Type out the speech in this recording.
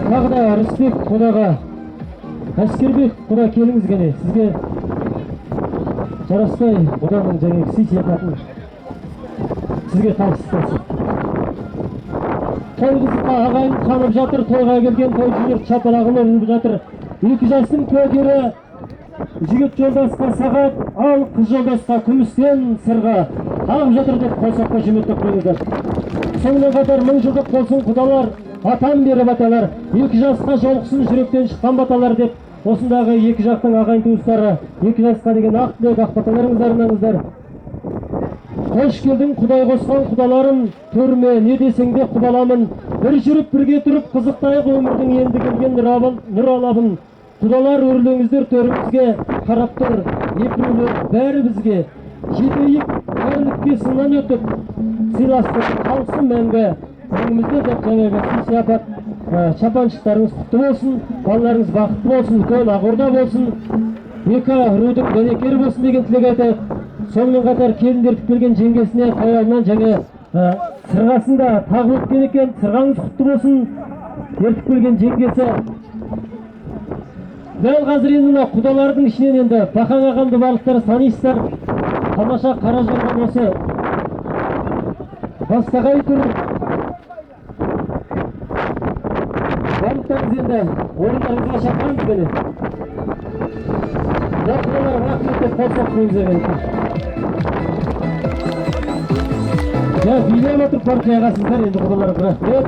Тағы да Рысбек құдаға, Әскербек құда келіңіз кәне, сізге жарастай құданың жаңа сый-сияпатын сізге табыстасын. Той қызыққа ағайын қанып жатыр, тойға келген той жігіт шапалағын ұрып жатыр. Екі жастың көгері жігіт жолдасқа сағат, ал қыз жолдасқа күмістен сырға тағып жатыр деп қосаққа жүметтіп қойыңыздар. Сонымен қатар мың жылдық болсын құдалар, атам бері баталар, екі жасқа жолықсын жүректен шыққан баталар деп осындағы екі жақтың ағайын туыстары, екі жасқа деген ақ тілек ақ баталарыңыздар арнаңыздар. Қош келдің құдай қосқан құдаларым, көрме не десең де құдаламын. Бір жүріп бірге тұрып қызықтайық өмірдің енді келген нұр алабын. Құдалар өрлеңіздер төрімізге, қарап тұр епіреулер бәрі бізге. Жетейік әрлікке сыннан өтіп, сыйластық қалсын мәңгі. Өңімізде деп жаңағы сый-сияпат шапаншықтарыңыз құтты болсын, балаларыңыз бақытты болсын, үлкен Ақорда болсын, екі рудың дәнекері болсын деген тілек айтайық. Сонымен қатар келін ертіп келген жеңгесіне қайалынан жаңа сырғасында тағып өткен екен. Сырғаңыз құтты болсын, ертіп келген жеңгесі. Дәл қазір енді құдалардың ішінен енді Бақаң ағамды барлықтары танисыздар. Тамаша қара жорған осы Бастағай тұр. Барлықтарыңыз енді орындарыңызға шақырамыз бені. Құдалар рахмет деп қол соқтыңыздар енді. Билеп отырып партияға сіздер енді құдаларға рахмет.